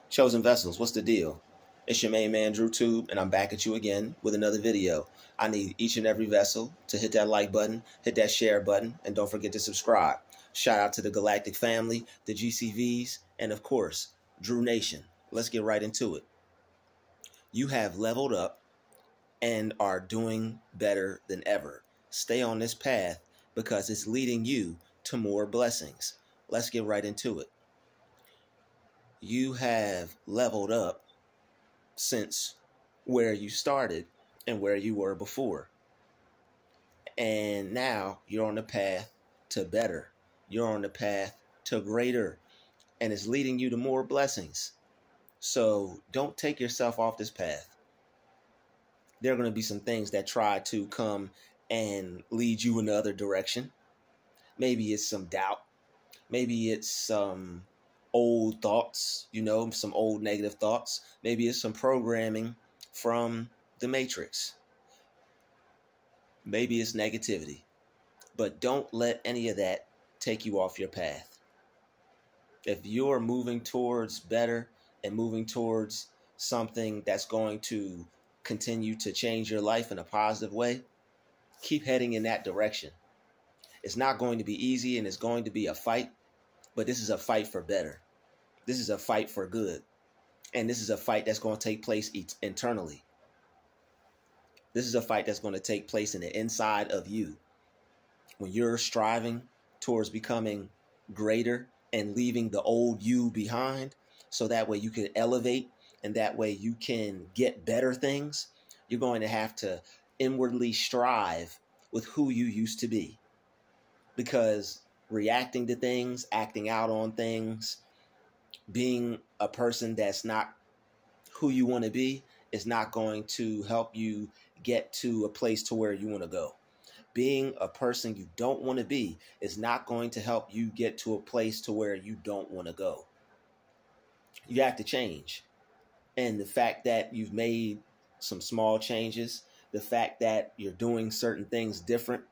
Chosen vessels, what's the deal? It's your main man Drutube, and I'm back at you again with another video. I need each and every vessel to hit that like button, hit that share button, and don't forget to subscribe. Shout out to the Galactic family, the GCVs, and of course, Drew Nation. Let's get right into it. You have leveled up and are doing better than ever. Stay on this path because it's leading you to more blessings. Let's get right into it. You have leveled up since where you started and where you were before. And now you're on the path to better. You're on the path to greater. And it's leading you to more blessings. So don't take yourself off this path. There are going to be some things that try to come and lead you in the other direction. Maybe it's some doubt. Maybe it's some old thoughts, some old negative thoughts. Maybe it's some programming from the Matrix. Maybe it's negativity. But don't let any of that take you off your path. If you're moving towards better and moving towards something that's going to continue to change your life in a positive way, keep heading in that direction. It's not going to be easy and it's going to be a fight, but this is a fight for better. This is a fight for good. And this is a fight that's going to take place internally. This is a fight that's going to take place in the inside of you. When you're striving towards becoming greater and leaving the old you behind, so that way you can elevate and that way you can get better things, you're going to have to inwardly strive with who you used to be. Because reacting to things, acting out on things, being a person that's not who you want to be is not going to help you get to a place to where you want to go. Being a person you don't want to be is not going to help you get to a place to where you don't want to go. You have to change. And the fact that you've made some small changes, the fact that you're doing certain things different,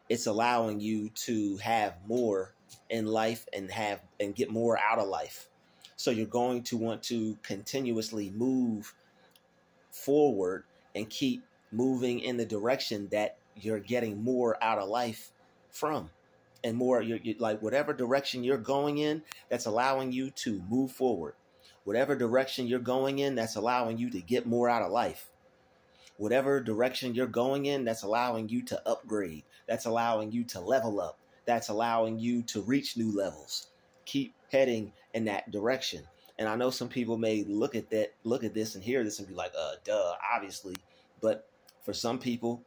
it's allowing you to have more in life and get more out of life. So you're going to want to continuously move forward and keep moving in the direction that you're getting more out of life from. And more, you're like whatever direction you're going in, that's allowing you to move forward. Whatever direction you're going in, that's allowing you to get more out of life. Whatever direction you're going in, that's allowing you to upgrade. That's allowing you to level up. That's allowing you to reach new levels. Keep heading in that direction. And I know some people may look at this and hear this and be like, duh, obviously. But for some people,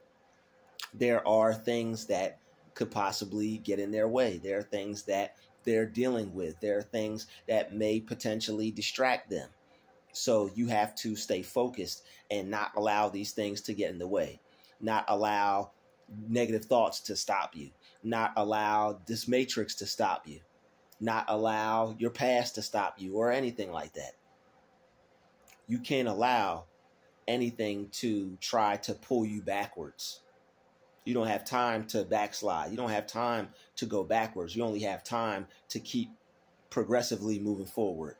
there are things that could possibly get in their way. There are things that they're dealing with. There are things that may potentially distract them. So you have to stay focused and not allow these things to get in the way. Not allow negative thoughts to stop you. Not allow this matrix to stop you. Not allow your past to stop you or anything like that. You can't allow anything to try to pull you backwards. You don't have time to backslide. You don't have time to go backwards. You only have time to keep progressively moving forward.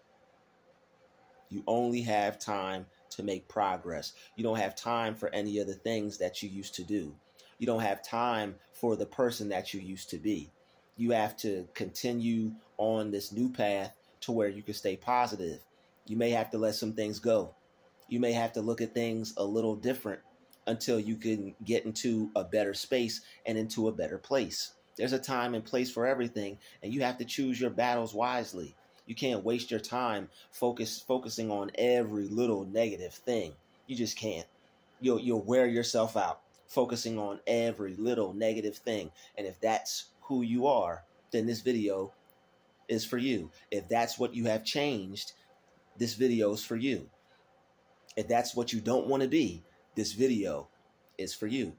You only have time to make progress. You don't have time for any of the things that you used to do. You don't have time for the person that you used to be. You have to continue on this new path to where you can stay positive. You may have to let some things go. You may have to look at things a little different until you can get into a better space and into a better place. There's a time and place for everything, and you have to choose your battles wisely. You can't waste your time focusing on every little negative thing. You just can't. You'll wear yourself out focusing on every little negative thing. And if that's who you are, then this video is for you. If that's what you have changed, this video is for you. If that's what you don't want to be, this video is for you.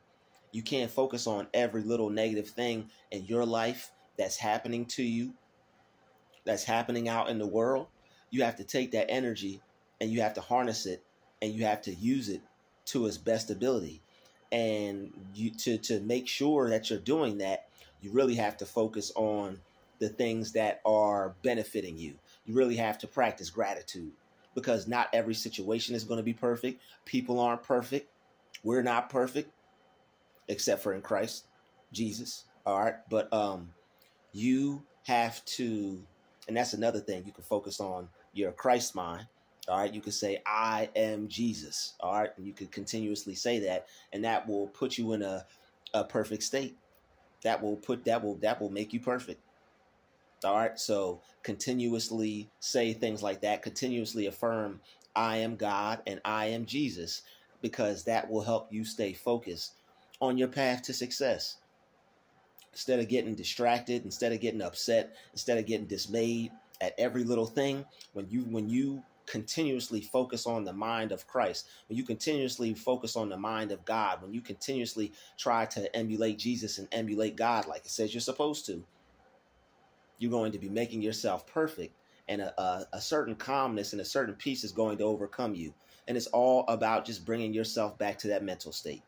You can't focus on every little negative thing in your life that's happening to you, that's happening out in the world. You have to take that energy and you have to harness it and you have to use it to its best ability. And to make sure that you're doing that, you really have to focus on the things that are benefiting you. You really have to practice gratitude, because not every situation is going to be perfect. People aren't perfect. We're not perfect, except for in Christ Jesus. All right. But you have to, and that's another thing, you can focus on your Christ mind. All right. You can say, I am Jesus. All right. And you can continuously say that, and that will put you in a perfect state. That will make you perfect. All right. So continuously say things like that. Continuously affirm, I am God and I am Jesus, because that will help you stay focused on your path to success. Instead of getting distracted, instead of getting upset, instead of getting dismayed at every little thing, when you continuously focus on the mind of Christ, when you continuously focus on the mind of God, when you continuously try to emulate Jesus and emulate God like it says you're supposed to, you're going to be making yourself perfect, and a certain calmness and a certain peace is going to overcome you. And it's all about just bringing yourself back to that mental state.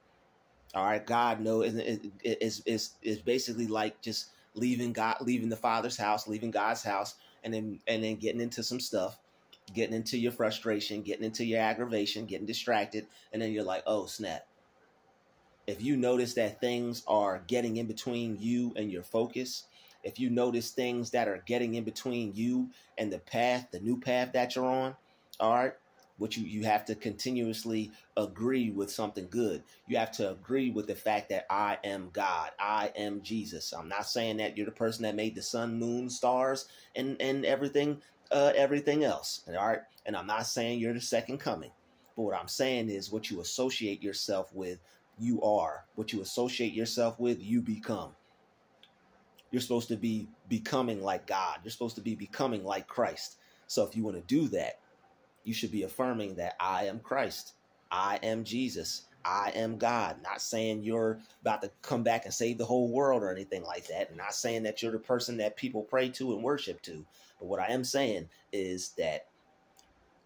All right, God knows it's basically like just leaving the Father's house, leaving God's house, and then getting into some stuff, getting into your frustration, getting into your aggravation, getting distracted, and then you're like, oh snap. If you notice that things are getting in between you and your focus, if you notice things that are getting in between you and the new path that you're on, all right, which you have to continuously agree with something good. You have to agree with the fact that I am God. I am Jesus. I'm not saying that you're the person that made the sun, moon, stars, and everything else. All right. And I'm not saying you're the second coming. But what I'm saying is, what you associate yourself with, you are. What you associate yourself with, you become. You're supposed to be becoming like God. You're supposed to be becoming like Christ. So if you want to do that, you should be affirming that I am Christ. I am Jesus. I am God. Not saying you're about to come back and save the whole world or anything like that. And not saying that you're the person that people pray to and worship to. But what I am saying is that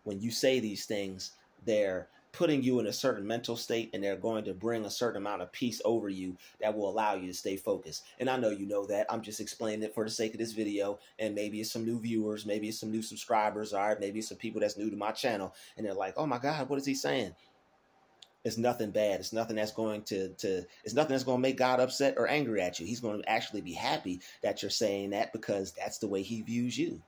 when you say these things, they're putting you in a certain mental state, and they're going to bring a certain amount of peace over you that will allow you to stay focused. And I know you know that. I'm just explaining it for the sake of this video, and maybe it's some new viewers, maybe it's some new subscribers, all right, maybe it's some people that's new to my channel, and they're like, oh my God, what is he saying? It's nothing bad. It's nothing that's going it's nothing that's going to make God upset or angry at you. He's going to actually be happy that you're saying that, because that's the way he views you.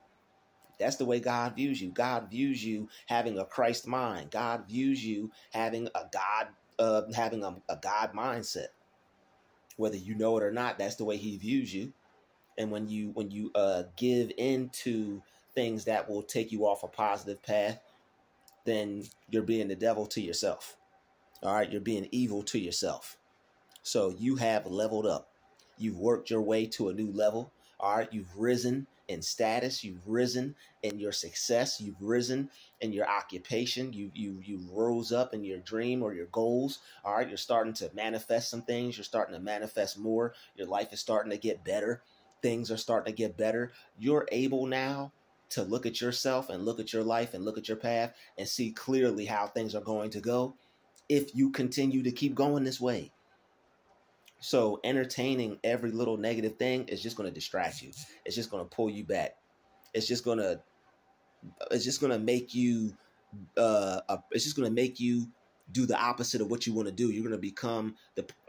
That's the way God views you. God views you having a Christ mind. God views you having a God mindset. Whether you know it or not, that's the way he views you. And when you give into things that will take you off a positive path, then you're being the devil to yourself. All right, you're being evil to yourself. So you have leveled up. You've worked your way to a new level. All right, you've risen in status, you've risen in your success, you've risen in your occupation, you rose up in your dream or your goals. All right, you're starting to manifest some things, you're starting to manifest more, your life is starting to get better, things are starting to get better. You're able now to look at yourself and look at your life and look at your path and see clearly how things are going to go if you continue to keep going this way. So entertaining every little negative thing is just going to distract you. It's just going to pull you back. It's just going to make you do the opposite of what you want to do. You're going to become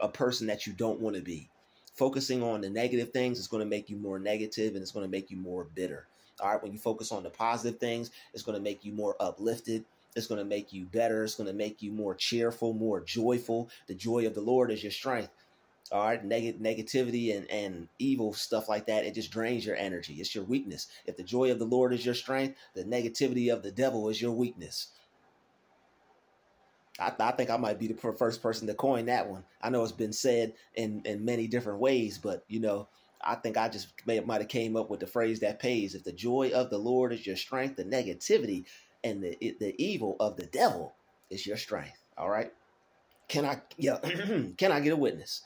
a person that you don't want to be. Focusing on the negative things is going to make you more negative, and it's going to make you more bitter. All right. When you focus on the positive things, it's going to make you more uplifted. It's going to make you better. It's going to make you more cheerful, more joyful. The joy of the Lord is your strength. All right, negativity and evil stuff like that, it just drains your energy. It's your weakness. If the joy of the Lord is your strength, the negativity of the devil is your weakness. I think I might be the first person to coin that one. I know it's been said in many different ways, but, you know, I think I just might have came up with the phrase that pays. If the joy of the Lord is your strength, the negativity and the evil of the devil is your strength. All right. Can I get a witness?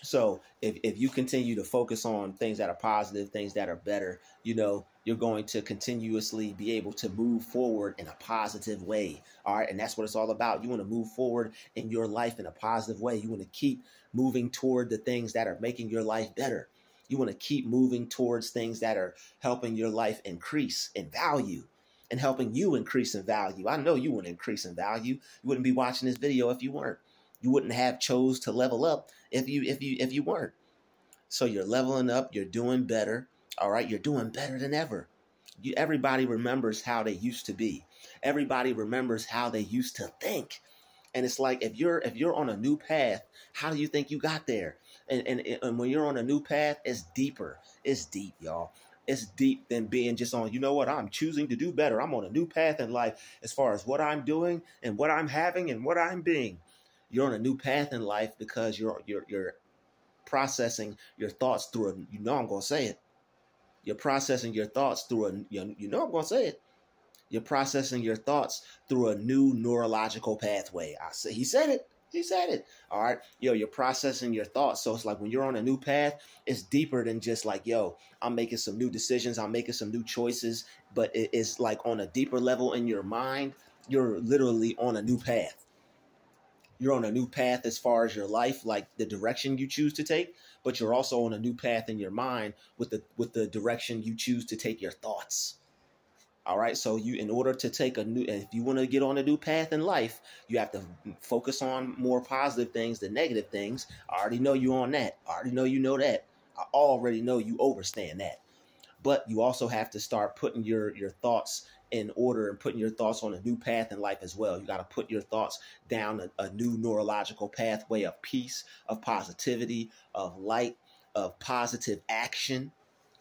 So if you continue to focus on things that are positive, things that are better, you know, you're going to continuously be able to move forward in a positive way. All right. And that's what it's all about. You want to move forward in your life in a positive way. You want to keep moving toward the things that are making your life better. You want to keep moving towards things that are helping your life increase in value and helping you increase in value. I know you want to increase in value. You wouldn't be watching this video if you weren't. You wouldn't have chose to level up if you weren't. So you're leveling up, you're doing better. All right, you're doing better than ever. Everybody remembers how they used to be. Everybody remembers how they used to think. And it's like if you're on a new path, how do you think you got there? And when you're on a new path, it's deeper. It's deep, y'all. It's deep than being just on, you know what, I'm choosing to do better. I'm on a new path in life as far as what I'm doing and what I'm having and what I'm being. You're on a new path in life because you're processing your thoughts through I'm going to say it. You're processing your thoughts through I'm going to say it. You're processing your thoughts through a new neurological pathway. He said it. He said it. All right. You're processing your thoughts. So it's like when you're on a new path, it's deeper than just like, I'm making some new decisions. I'm making some new choices. But it's like on a deeper level in your mind, you're literally on a new path. You're on a new path as far as your life, like the direction you choose to take, but you're also on a new path in your mind with the direction you choose to take your thoughts. All right. So in order to take if you want to get on a new path in life, you have to focus on more positive things than negative things. I already know you on that. I already know you know that. I already know you understand that. But you also have to start putting your thoughts in order and putting your thoughts on a new path in life as well. You got to put your thoughts down a new neurological pathway of peace, of positivity, of light, of positive action,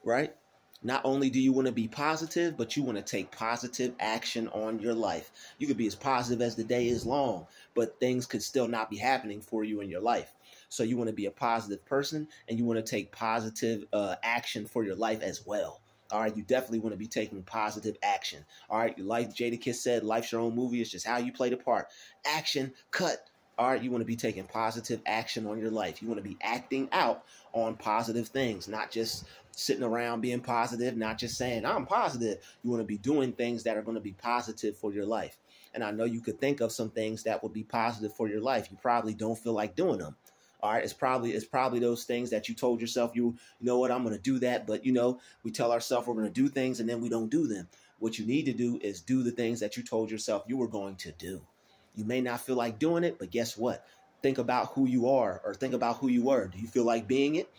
right? Not only do you want to be positive, but you want to take positive action on your life. You could be as positive as the day is long, but things could still not be happening for you in your life. So you want to be a positive person and you want to take positive action for your life as well. All right. You definitely want to be taking positive action. All right. Like Jadakiss said, life's your own movie. It's just how you play the part. Action, cut. All right. You want to be taking positive action on your life. You want to be acting out on positive things, not just sitting around being positive, not just saying I'm positive. You want to be doing things that are going to be positive for your life. And I know you could think of some things that would be positive for your life. You probably don't feel like doing them. All right. It's probably those things that you told yourself, you know what, I'm going to do that. But, we tell ourselves we're going to do things and then we don't do them. What you need to do is do the things that you told yourself you were going to do. You may not feel like doing it, but guess what? Think about who you are or think about who you were. Do you feel like being it?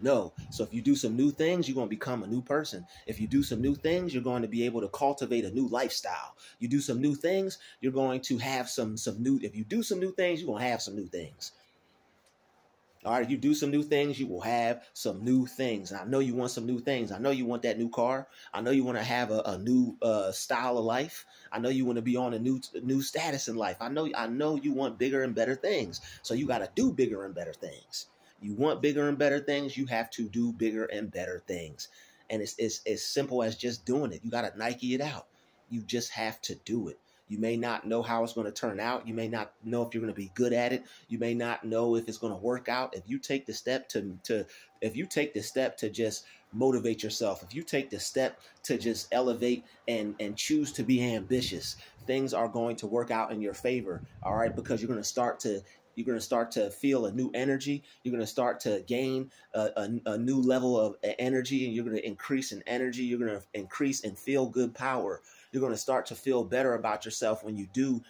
No. So if you do some new things, you're going to become a new person. If you do some new things, you're going to be able to cultivate a new lifestyle. You do some new things, you're going to have some new. If you do some new things, you're going to have some new things. All right, if you do some new things, you will have some new things. And I know you want some new things. I know you want that new car. I know you want to have a new style of life. I know you want to be on a new status in life. I know you want bigger and better things. So you got to do bigger and better things. You want bigger and better things, you have to do bigger and better things. And it's as simple as just doing it. You got to Nike it out. You just have to do it. You may not know how it's going to turn out. You may not know if you're going to be good at it. You may not know if it's going to work out. If you take the step to just motivate yourself, if you take the step to just elevate and choose to be ambitious, things are going to work out in your favor. All right, because you're going to start to feel a new energy. You're going to start to gain a new level of energy, and you're going to increase in energy. You're going to increase in feel good power. You're going to start to feel better about yourself when you do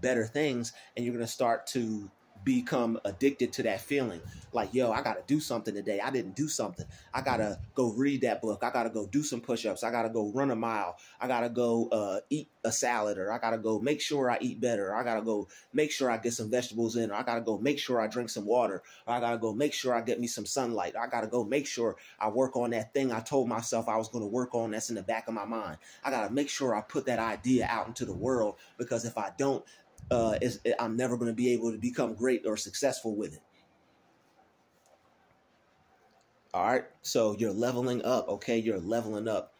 better things, and you're going to start to become addicted to that feeling. Like, I got to do something today. I didn't do something. I got to go read that book. I got to go do some push-ups. I got to go run a mile. I got to go eat a salad, or I got to go make sure I eat better. I got to go make sure I get some vegetables in, or I got to go make sure I drink some water, or I got to go make sure I get me some sunlight. I got to go make sure I work on that thing I told myself I was going to work on that's in the back of my mind. I got to make sure I put that idea out into the world, because if I don't, I'm never going to be able to become great or successful with it. All right. So you're leveling up. Okay. You're leveling up.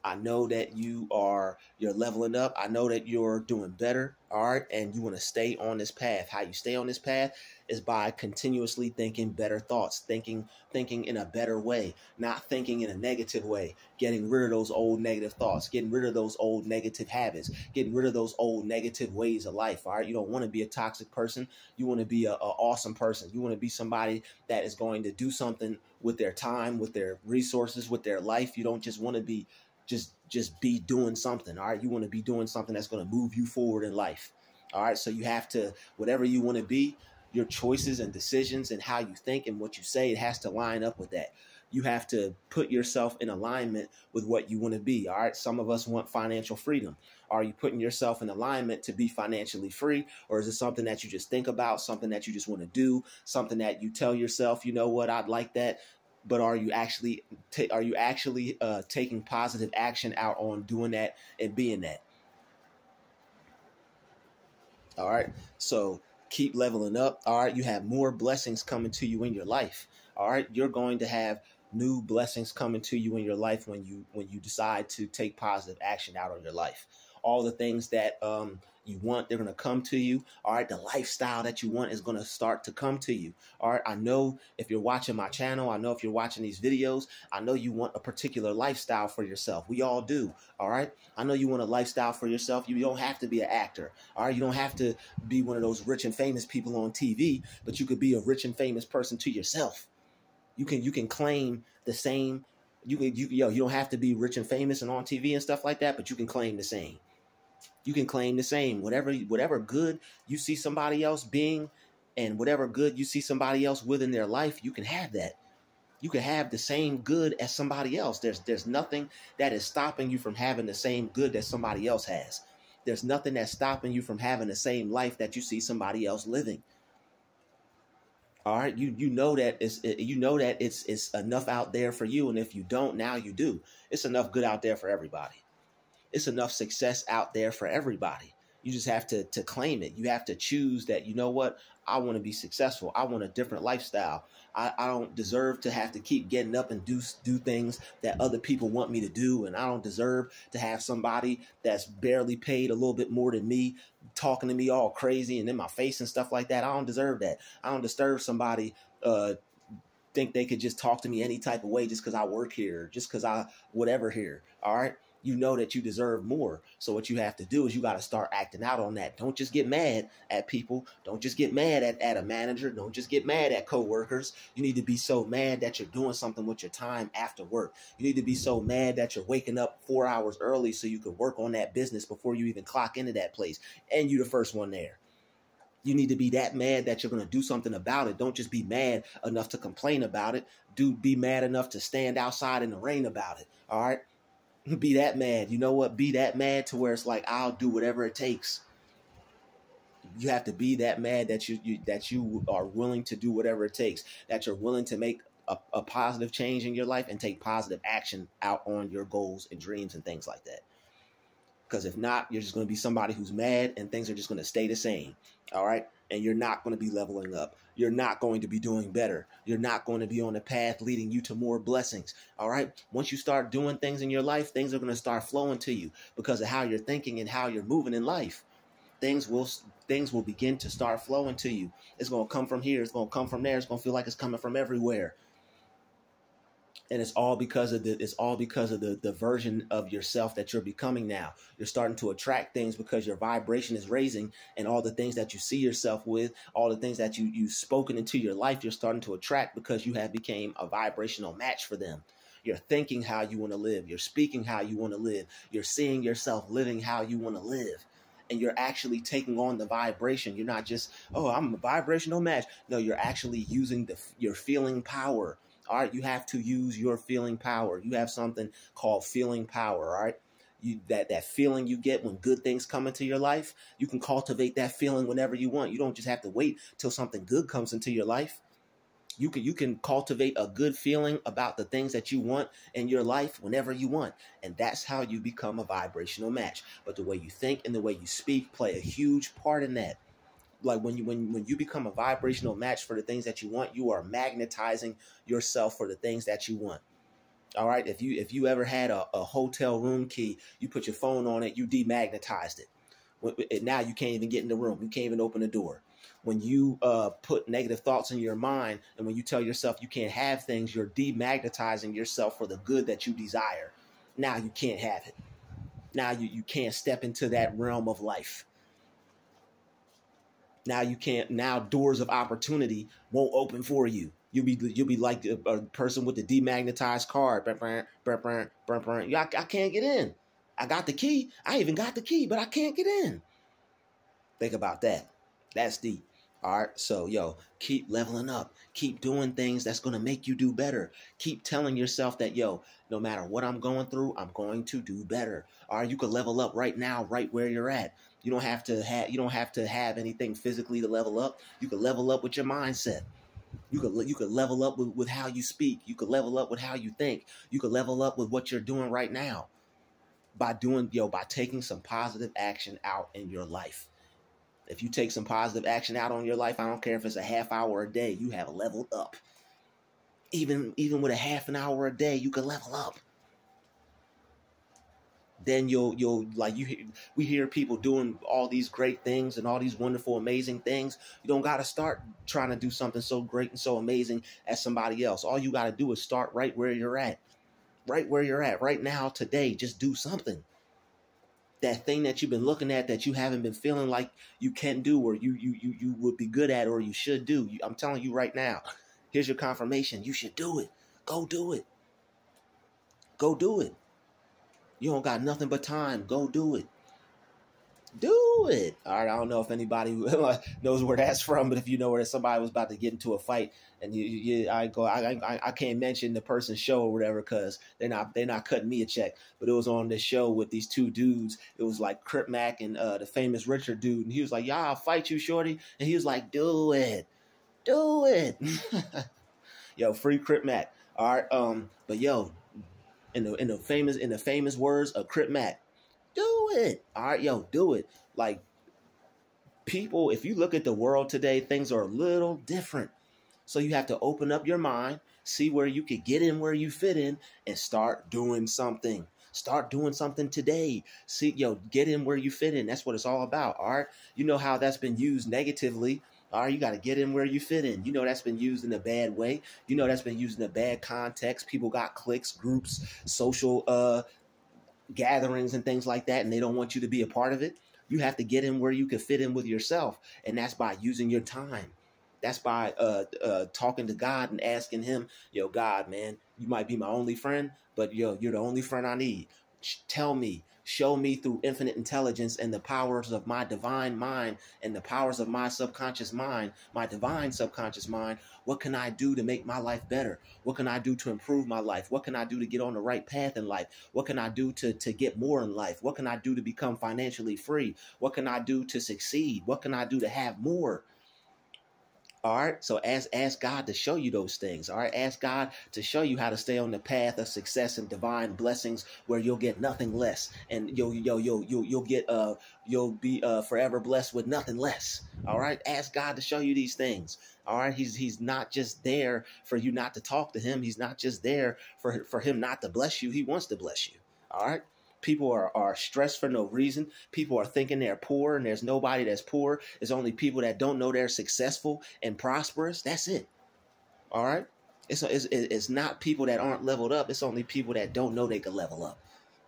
I know that you're leveling up. I know that you're doing better. All right. And you want to stay on this path. How you stay on this path is by continuously thinking better thoughts, thinking in a better way, not thinking in a negative way, getting rid of those old negative thoughts, getting rid of those old negative habits, getting rid of those old negative ways of life. All right. You don't want to be a toxic person. You want to be a awesome person. You want to be somebody that is going to do something with their time, with their resources, with their life. You don't just want to be just be doing something. All right. You want to be doing something that's going to move you forward in life. All right. So you have to, whatever you want to be, your choices and decisions and how you think and what you say, it has to line up with that. You have to put yourself in alignment with what you want to be. All right. Some of us want financial freedom. Are you putting yourself in alignment to be financially free? Or is it something that you just think about, something that you just want to do, something that you tell yourself, you know what, I'd like that. But are you actually taking positive action out on doing that and being that? All right. So keep leveling up. All right. You have more blessings coming to you in your life. All right. You're going to have new blessings coming to you in your life when you decide to take positive action out on your life. All the things that you want, they're going to come to you. All right. The lifestyle that you want is going to start to come to you. All right. I know if you're watching my channel, I know if you're watching these videos, I know you want a particular lifestyle for yourself. We all do. All right. I know you want a lifestyle for yourself. You don't have to be an actor. All right. You don't have to be one of those rich and famous people on TV, but you could be a rich and famous person to yourself. You can claim the same. You don't have to be rich and famous and on TV and stuff like that, but you can claim the same. You can claim the same. Whatever good you see somebody else being and whatever good you see somebody else with in their life, you can have that. You can have the same good as somebody else. There's nothing that is stopping you from having the same good that somebody else has. There's nothing that's stopping you from having the same life that you see somebody else living. All right, you know that it's enough out there for you, and if you don't, now you do. It's enough good out there for everybody. It's enough success out there for everybody. You just have to claim it. You have to choose that, you know what, I want to be successful. I want a different lifestyle. I don't deserve to have to keep getting up and do things that other people want me to do. And I don't deserve to have somebody that's barely paid a little bit more than me talking to me all crazy and in my face and stuff like that. I don't deserve that. I don't deserve somebody think they could just talk to me any type of way just because I work here, just because I whatever here. All right. You know that you deserve more. So what you have to do is you got to start acting out on that. Don't just get mad at people. Don't just get mad at a manager. Don't just get mad at coworkers. You need to be so mad that you're doing something with your time after work. You need to be so mad that you're waking up 4 hours early so you can work on that business before you even clock into that place. And you're the first one there. You need to be that mad that you're going to do something about it. Don't just be mad enough to complain about it. Be mad enough to stand outside in the rain about it. All right. Be that mad. You know what? Be that mad to where it's like, I'll do whatever it takes. You have to be that mad that you are willing to do whatever it takes, that you're willing to make a positive change in your life and take positive action out on your goals and dreams and things like that. Because if not, you're just going to be somebody who's mad and things are just going to stay the same. All right. And you're not going to be leveling up. You're not going to be doing better. You're not going to be on a path leading you to more blessings. All right. Once you start doing things in your life, things are going to start flowing to you because of how you're thinking and how you're moving in life. Things will begin to start flowing to you. It's going to come from here. It's going to come from there. It's going to feel like it's coming from everywhere. And it's all because of the version of yourself that you're becoming now. You're starting to attract things because your vibration is raising, and all the things that you see yourself with, all the things that you've spoken into your life, you're starting to attract because you have become a vibrational match for them. You're thinking how you want to live. You're speaking how you want to live. You're seeing yourself living how you want to live. And you're actually taking on the vibration. You're not just, oh, I'm a vibrational match. No, you're actually using your feeling power. All right, you have to use your feeling power. You have something called feeling power, all right? That feeling you get when good things come into your life, you can cultivate that feeling whenever you want. You don't just have to wait till something good comes into your life. You can cultivate a good feeling about the things that you want in your life whenever you want. And that's how you become a vibrational match. But the way you think and the way you speak play a huge part in that. Like when you become a vibrational match for the things that you want, you are magnetizing yourself for the things that you want. All right. If you ever had a hotel room key, you put your phone on it, you demagnetized it. Now you can't even get in the room. You can't even open the door. When you put negative thoughts in your mind, and when you tell yourself you can't have things, you're demagnetizing yourself for the good that you desire. Now you can't have it. Now you can't step into that realm of life. Now you can't. Now doors of opportunity won't open for you. You'll be like a person with the demagnetized card. I can't get in. I got the key. I even got the key, but I can't get in. Think about that. That's deep. All right. So, keep leveling up. Keep doing things that's going to make you do better. Keep telling yourself that, no matter what I'm going through, I'm going to do better. All right. You can level up right now, right where you're at. You don't have to have anything physically to level up. You can level up with your mindset. You could level up with how you speak. You could level up with how you think. You could level up with what you're doing right now by taking some positive action out in your life. If you take some positive action out on your life, I don't care if it's a half hour a day, you have leveled up. Even with a half an hour a day, you can level up. Then we hear people doing all these great things and all these wonderful, amazing things. You don't got to start trying to do something so great and so amazing as somebody else. All you got to do is start right where you're at. Right where you're at right now, today. Just do something. That thing that you've been looking at that you haven't been feeling like you can do, or you would be good at, or you should do. I'm telling you right now, here's your confirmation. You should do it. Go do it. Go do it. You don't got nothing but time. Go do it. Do it. All right. I don't know if anybody knows where that's from, but if you know where somebody was about to get into a fight, and I can't mention the person's show or whatever because they're not cutting me a check. But it was on this show with these two dudes. It was like Crip Mac and the famous Richard dude, and he was like, "Yeah, I'll fight you, shorty," and he was like, "Do it, do it." Free Crip Mac. All right. But in the famous words of Crip Mac. Do it. All right, do it. Like, people, if you look at the world today, things are a little different. So you have to open up your mind, see where you could get in, where you fit in, and start doing something. Start doing something today. See, get in where you fit in. That's what it's all about. All right. You know how that's been used negatively. All right, you got to get in where you fit in. You know that's been used in a bad way. You know that's been used in a bad context. People got cliques, groups, social gatherings and things like that, and they don't want you to be a part of it. You have to get in where you can fit in with yourself, and that's by using your time. That's by talking to God and asking him, God, man, you might be my only friend, but you're the only friend I need. Tell me, show me through infinite intelligence and the powers of my divine mind and the powers of my subconscious mind, my divine subconscious mind. What can I do to make my life better? What can I do to improve my life? What can I do to get on the right path in life? What can I do to get more in life? What can I do to become financially free? What can I do to succeed? What can I do to have more? All right. So ask God to show you those things. All right. Ask God to show you how to stay on the path of success and divine blessings where you'll get nothing less. And you'll be forever blessed with nothing less. All right. Ask God to show you these things. All right. He's not just there for you not to talk to him. He's not just there for him not to bless you. He wants to bless you. All right. People are stressed for no reason. People are thinking they're poor, and there's nobody that's poor. It's only people that don't know they're successful and prosperous. That's it. All right. It's not people that aren't leveled up. It's only people that don't know they can level up.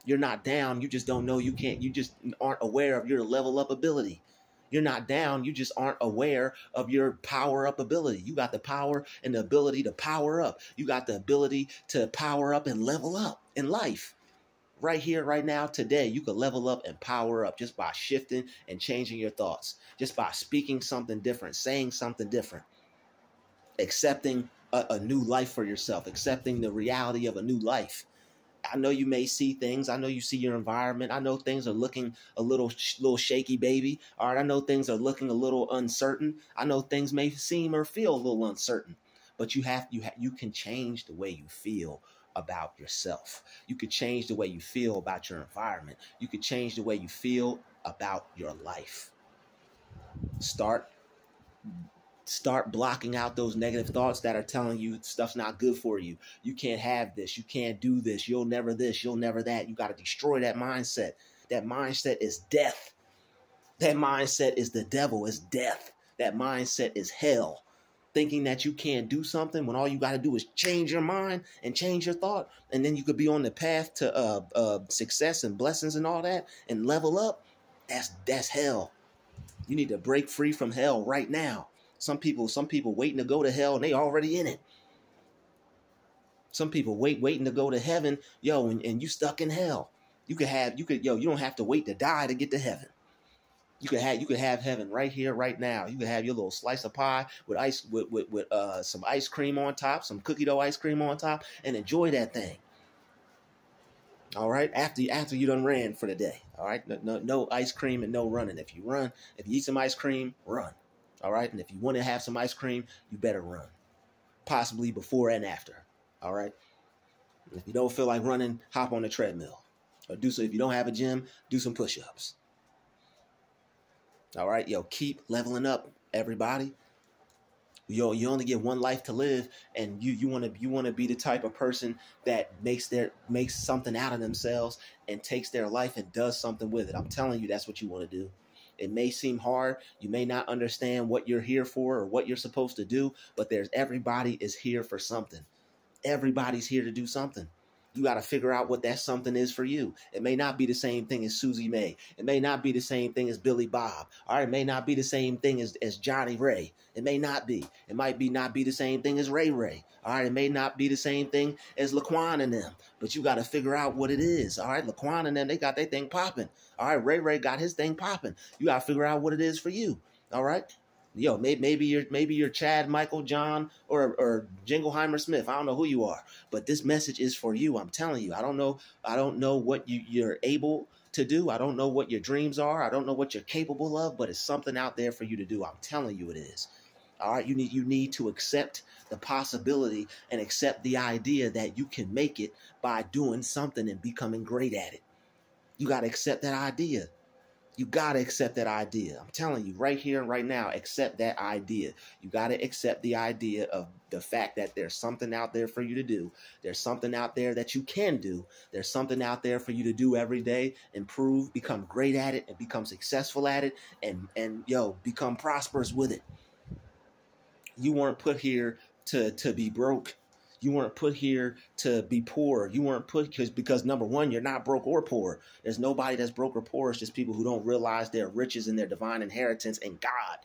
You're not down. You just don't know you can't. You just aren't aware of your level up ability. You're not down. You just aren't aware of your power up ability. You got the power and the ability to power up. You got the ability to power up and level up in life. Right here, right now, today, you can level up and power up just by shifting and changing your thoughts, just by speaking something different, saying something different, accepting a new life for yourself, accepting the reality of a new life. I know you may see things. I know you see your environment. I know things are looking a little shaky, baby. All right, I know things are looking a little uncertain. I know things may seem or feel a little uncertain, but you can change the way you feel about yourself. You could change the way you feel about your environment. You could change the way you feel about your life. Start Start blocking out those negative thoughts that are telling you stuff's not good for you. You can't have this. You can't do this. You'll never this. You'll never that. You got to destroy that mindset. That mindset is death. That mindset is the devil. It's death. That mindset is hell. Thinking that you can't do something when all you got to do is change your mind and change your thought. And then you could be on the path to success and blessings and all that and level up. That's hell. You need to break free from hell right now. Some people waiting to go to hell and they already in it. Some people waiting to go to heaven, and you stuck in hell. You don't have to wait to die to get to heaven. You could have heaven right here, right now. You could have your little slice of pie with some ice cream on top, some cookie dough ice cream on top, and enjoy that thing. All right, after you done ran for the day. All right, no ice cream and no running. If you eat some ice cream, run. All right, and if you want to have some ice cream, you better run, possibly before and after. All right, and if you don't feel like running, hop on the treadmill, or do so. If you don't have a gym, do some push-ups. All right, keep leveling up, everybody. You only get one life to live, and you want to be the type of person that makes something out of themselves and takes their life and does something with it. I'm telling you, that's what you want to do. It may seem hard. You may not understand what you're here for or what you're supposed to do, but everybody is here for something. Everybody's here to do something. You got to figure out what that something is for you. It may not be the same thing as Susie Mae. It may not be the same thing as Billy Bob. All right, it may not be the same thing as Johnny Ray. It may not be. It might not be the same thing as Ray Ray. All right, it may not be the same thing as Laquan and them. But you got to figure out what it is. All right, Laquan and them, they got their thing popping. All right, Ray Ray got his thing popping. You got to figure out what it is for you. All right. Maybe you're Chad, Michael, John, or Jingleheimer Smith. I don't know who you are, but this message is for you. I'm telling you. I don't know what you're able to do. I don't know what your dreams are. I don't know what you're capable of, but it's something out there for you to do. I'm telling you it is. All right, you need to accept the possibility and accept the idea that you can make it by doing something and becoming great at it. You got to accept that idea. You got to accept that idea. I'm telling you right here and right now, accept that idea. You got to accept the idea of the fact that there's something out there for you to do. There's something out there that you can do. There's something out there for you to do every day, improve, become great at it, and become successful at it, and become prosperous with it. You weren't put here to be broke. You weren't put here to be poor. You weren't put because number one, you're not broke or poor. There's nobody that's broke or poor. It's just people who don't realize their riches and their divine inheritance in God.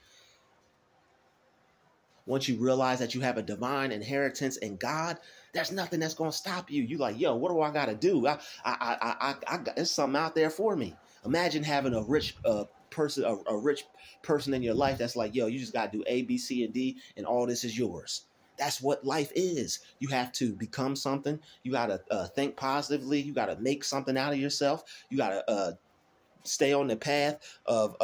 Once you realize that you have a divine inheritance in God, there's nothing that's going to stop you. You like, what do I got to do? There's something out there for me. Imagine having a rich person in your life that's like, you just got to do A, B, C, and D, and all this is yours. That's what life is. You have to become something. You got to think positively. You got to make something out of yourself. You got to stay on the path of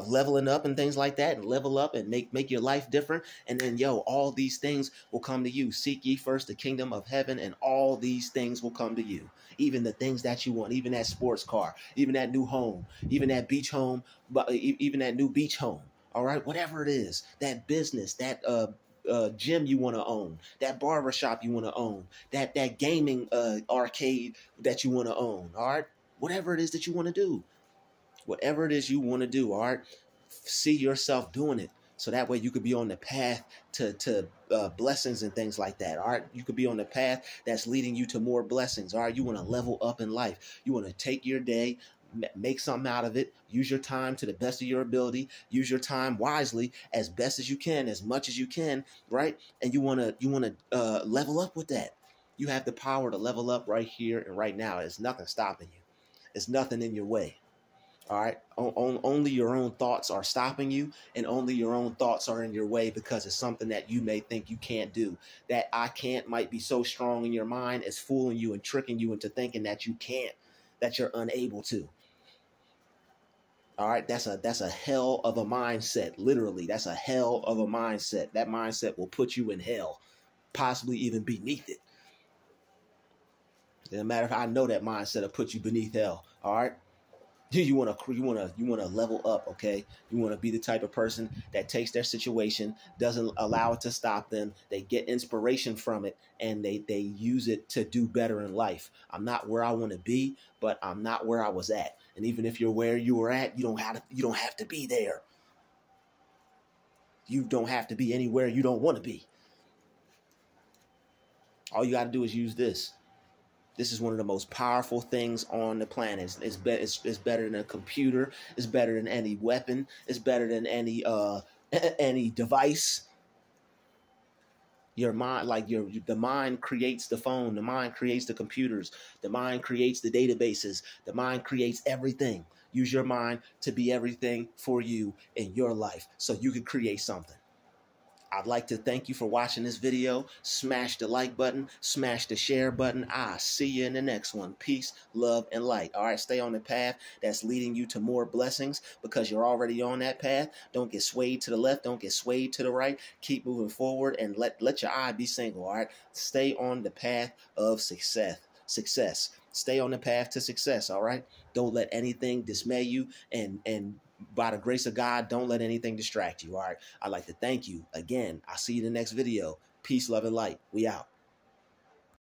leveling up and things like that, and level up and make your life different. And then, all these things will come to you. Seek ye first the kingdom of heaven, and all these things will come to you. Even the things that you want, even that sports car, even that new home, even that beach home, even that new beach home. All right, whatever it is, that business, that gym you want to own, that barbershop you want to own, that gaming arcade that you want to own. All right, whatever it is that you want to do, all right, see yourself doing it, so that way you could be on the path to blessings and things like that. All right, you could be on the path that's leading you to more blessings. All right, you want to level up in life. You want to take your day, make something out of it. Use your time to the best of your ability. Use your time wisely, as best as you can, as much as you can, right? And you want to level up with that. You have the power to level up right here and right now. There's nothing stopping you. There's nothing in your way. All right. Only your own thoughts are stopping you, and only your own thoughts are in your way because it's something that you may think you can't do. That I can't might be so strong in your mind, it's fooling you and tricking you into thinking that you can't, that you're unable to. All right, that's a hell of a mindset. Literally, that's a hell of a mindset. That mindset will put you in hell, possibly even beneath it. Doesn't matter if I know that mindset will put you beneath hell. All right, You want to level up, okay? You want to be the type of person that takes their situation, doesn't allow it to stop them. They get inspiration from it, and they use it to do better in life. I'm not where I want to be, but I'm not where I was at. And even if you're where you were at, you don't have to be there. You don't have to be anywhere you don't want to be. All you got to do is use this. This is one of the most powerful things on the planet. It's better than a computer. It's better than any weapon. It's better than any any device. Your mind, the mind creates the phone. The mind creates the computers. The mind creates the databases. The mind creates everything. Use your mind to be everything for you in your life, so you can create something. I'd like to thank you for watching this video. Smash the like button, smash the share button. I'll see you in the next one. Peace, love, and light. All right, stay on the path that's leading you to more blessings, because you're already on that path. Don't get swayed to the left. Don't get swayed to the right. Keep moving forward, and let your eye be single. All right, stay on the path of success. Stay on the path to success. All right, don't let anything dismay you, and by the grace of God, don't let anything distract you. All right. I'd like to thank you again. I'll see you in the next video. Peace, love, and light. We out.